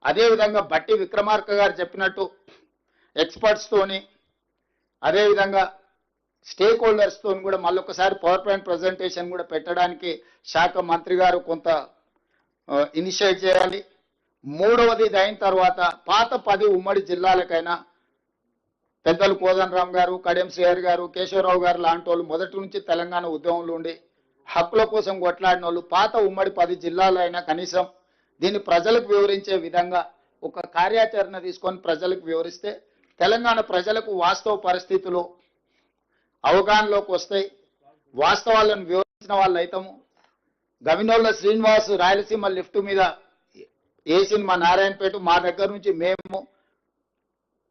అదేవిధంగా బట్టి విక్రమార్క గారు చెప్పినట్టు ఎక్స్పర్ట్స్తోని అదేవిధంగా స్టేక్ హోల్డర్స్తో కూడా మళ్ళొకసారి పవర్ పాయింట్ ప్రజెంటేషన్ కూడా పెట్టడానికి శాఖ మంత్రి గారు కొంత ఇనిషియేట్ చేయాలి. మూడవది ఇది అయిన తర్వాత పాత 10 ఉమ్మడి జిల్లాలకైనా పెద్దలు కోదండరామ్ గారు, కడియం శ్రీహరి గారు, కేశవరావు గారు లాంటి వాళ్ళు మొదటి నుంచి తెలంగాణ ఉద్యమంలో ఉండి హక్కుల కోసం కొట్లాడిన వాళ్ళు పాత ఉమ్మడి 10 జిల్లాలైనా కనీసం దీన్ని ప్రజలకు వివరించే విధంగా ఒక కార్యాచరణ తీసుకొని ప్రజలకు వివరిస్తే తెలంగాణ ప్రజలకు వాస్తవ పరిస్థితులు అవగాహనలోకి వస్తాయి. వాస్తవాలను వివరించిన వాళ్ళు అయితాము. గవినోళ్ళ శ్రీనివాస్ రాయలసీమ లిఫ్ట్ మీద వేసిన మా నారాయణపేట మా దగ్గర నుంచి మేము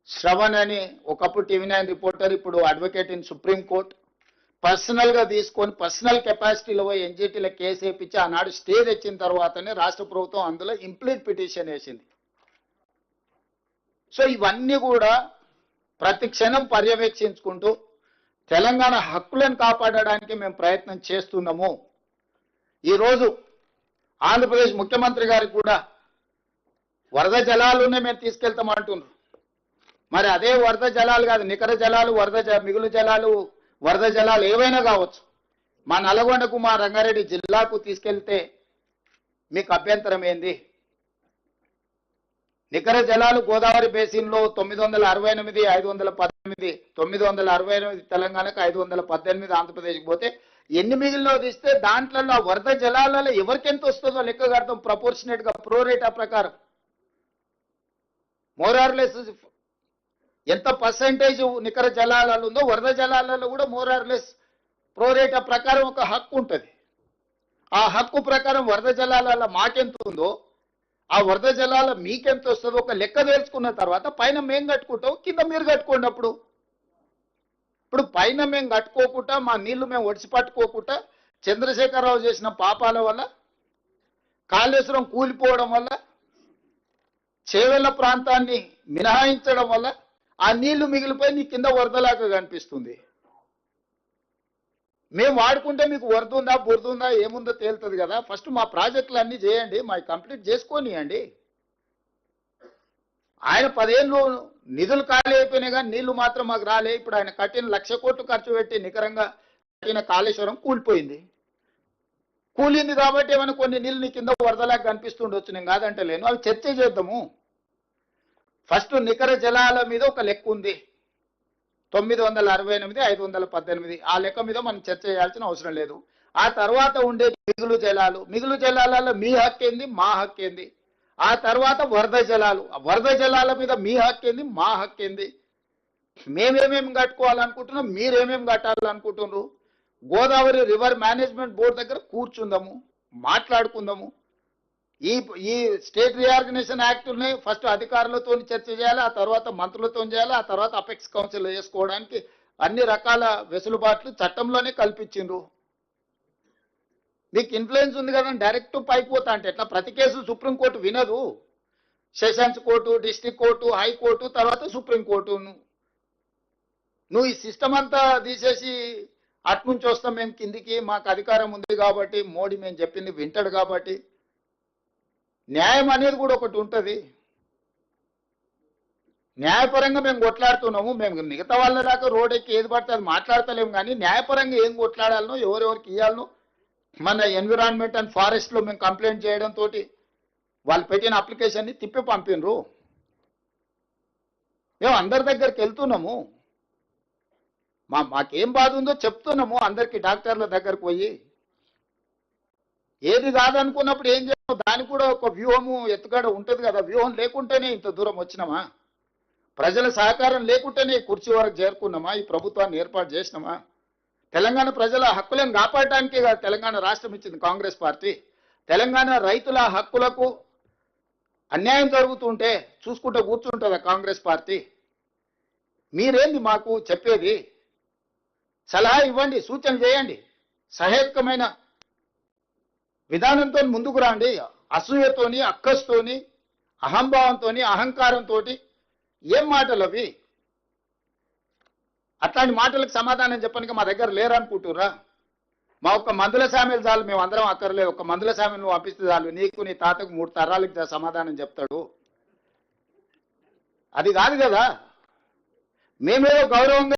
శ్రవణ్ అని ఒకప్పుడు TV9 రిపోర్టర్, ఇప్పుడు advocate in supreme court, personal గా తీసుకొని పర్సనల్ కెపాసిటీలో ఎన్జిటీలో కేసు వేయించి ఆనాడు స్టే తెచ్చిన తర్వాతనే రాష్ట్ర ప్రభుత్వం అందులో ఇంప్లీట్ పిటిషన్ వేసింది. సో ఇవన్నీ కూడా ప్రతి క్షణం పర్యవేక్షించుకుంటూ తెలంగాణ హక్కులను కాపాడడానికి మేము ప్రయత్నం చేస్తున్నాము. ఈరోజు ఆంధ్రప్రదేశ్ ముఖ్యమంత్రి గారికి కూడా వరద జలాలునే మేము తీసుకెళ్తామంటున్నారు. మరి అదే వరద జలాలు కాదు, నికర జలాలు, మిగులు జలాలు, వరద జలాలు ఏవైనా కావచ్చు, మా నల్గొండకు మా రంగారెడ్డి జిల్లాకు తీసుకెళ్తే మీకు అభ్యంతరం ఏంది? నికర జలాలు గోదావరి బేసిన్లో 968, 518, 968 తెలంగాణకు, 518 ఆంధ్రప్రదేశ్కి పోతే ఎన్ని మిగిలినో తీస్తే దాంట్లో ఆ వరద జలాలలో ఎవరికెంత వస్తుందో లెక్క కడతాం ప్రపోర్షనేట్ గా ప్రోరేటా ప్రకారం. మోరార్లెస్ ఎంత పర్సెంటేజ్ నికర జలాలలో ఉందో వరద జలాలలో కూడా మోరార్లెస్ ప్రోరేటా ప్రకారం ఒక హక్కు ఉంటుంది. ఆ హక్కు ప్రకారం వరద జలాలలో మాకెంత ఉందో ఆ వరద జలాల మీకెంత వస్తుందో ఒక లెక్క తెలుసుకున్న తర్వాత పైన మేము కట్టుకుంటాం, కింద మీరు కట్టుకున్నప్పుడు ఇప్పుడు పైన మేము కట్టుకోకుండా మా నీళ్లు మేము ఒడిసి పట్టుకోకుండా చంద్రశేఖరరావు చేసిన పాపాల వల్ల, కాళేశ్వరం కూలిపోవడం వల్ల, చేవెళ్ల ప్రాంతాన్ని మినహాయించడం వల్ల ఆ నీళ్లు మిగిలిపోయి నీ కింద వరదలాగా కనిపిస్తుంది. మేము వాడుకుంటే మీకు వరద ఉందా బురద ఉందా ఏముందో తేలుతుంది కదా. ఫస్ట్ మా ప్రాజెక్టులు అన్నీ చేయండి, మా కంప్లీట్ చేసుకోనియండి. ఆయన 10 ఏళ్ళు నిధులు ఖాళీ అయిపోయినాయి కానీ నీళ్లు మాత్రం మాకు రాలే. ఇప్పుడు ఆయన కట్టిన 1,00,000 కోట్లు ఖర్చు పెట్టి నికరంగా కట్టిన కాళేశ్వరం కూలిపోయింది. కూలింది కాబట్టి ఏమైనా కొన్ని నీళ్ళు నీ కింద వరదలాగా కనిపిస్తుండొచ్చు, నేను కాదంటే లేను. అవి చర్చ చేద్దాము. ఫస్ట్ నికర జలాల మీద ఒక లెక్క ఉంది, 968, 518. ఆ లెక్క మీద మనం చర్చ చేయాల్సిన అవసరం లేదు. ఆ తర్వాత ఉండే మిగులు జలాలలో మీ హక్కు ఏంది, మా హక్కు ఏంది. ఆ తర్వాత వరద జలాల మీద మీ హక్కు ఏంది, మా హక్కు ఏంది. మేమేమేమి కట్టుకోవాలనుకుంటున్నాం, మీరేమేమి కట్టాలనుకుంటున్నారు. గోదావరి రివర్ మేనేజ్మెంట్ బోర్డు దగ్గర కూర్చుందాము, మాట్లాడుకుందాము. ఈ స్టేట్ రీఆర్గనైజేషన్ యాక్ట్ని ఫస్ట్ అధికారులతో చర్చ చేయాలి, ఆ తర్వాత మంత్రులతో చేయాలి, ఆ తర్వాత అపెక్స్ కౌన్సిల్ చేసుకోవడానికి అన్ని రకాల వెసులుబాట్లు చట్టంలోనే కల్పించిండ్రు. మీకు ఇన్ఫ్లుయెన్స్ ఉంది కదా, డైరెక్ట్ పైపోతా అంటే ఎట్లా? ప్రతి కేసు సుప్రీంకోర్టు వినదు. Sessions court, district court, high court, తర్వాత సుప్రీంకోర్టు. నువ్వు ఈ సిస్టమ్ అంతా తీసేసి అట్నుంచి వస్తాం మేము కిందికి, మాకు అధికారం ఉంది కాబట్టి, మోడీ మేము చెప్పింది వింటాడు కాబట్టి. న్యాయం అనేది కూడా ఒకటి ఉంటుంది. న్యాయపరంగా మేము కొట్లాడుతున్నాము. మేము మిగతా వాళ్ళ దాకా రోడ్ ఎక్కి ఏది పడితే అది మాట్లాడతలేము, కానీ న్యాయపరంగా ఏం కొట్లాడాలనో, ఎవరెవరికి ఇవ్వాలనో మన ఎన్విరాన్మెంట్ అండ్ ఫారెస్ట్లో మేము కంప్లైంట్ చేయడంతో వాళ్ళు పెట్టిన అప్లికేషన్ని తిప్పి పంపినరు. మేము అందరి దగ్గరికి వెళ్తున్నాము, మాకేం బాధ ఉందో చెప్తున్నాము అందరికి. డాక్టర్ల దగ్గరకు పోయి ఏది కాదనుకున్నప్పుడు ఏం చేస్తాం, దానికి కూడా ఒక వ్యూహము ఎత్తుగడ ఉంటుంది కదా. వ్యూహం లేకుంటేనే ఇంత దూరం వచ్చినామా? ప్రజల సహకారం లేకుంటేనే కుర్చీ వరకు చేరుకున్నామా? ఈ ప్రభుత్వాన్ని ఏర్పాటు చేసినామా? తెలంగాణ ప్రజల హక్కులను కాపాడటానికే కదా తెలంగాణ రాష్ట్రం ఇచ్చింది కాంగ్రెస్ పార్టీ. తెలంగాణ రైతుల హక్కులకు అన్యాయం జరుగుతుంటే చూసుకుంటూ కూర్చుంటుందా కాంగ్రెస్ పార్టీ? మీరేంది మాకు చెప్పేది? సలహా ఇవ్వండి, సూచన చేయండి, సహేతుకమైన విధానంతో ముందుకు రండి. అసూయతోని, అక్కస్తోని, అహంభావంతో, అహంకారంతో ఏం మాటలు అవి? అట్లాంటి మాటలకు సమాధానం చెప్పడానికి మా దగ్గర లేరనుకుంటుర్రా? మా ఒక్క మందుల సామెలు చాలు, మేము అందరం అక్కర్లేదు. ఒక మందుల సామెలు నువ్వు పంపిస్తే చాలు, నీకు నీ తాతకు 3 తరాలకు సమాధానం చెప్తాడు. అది కాదు కదా. మేమేదో గౌరవంగా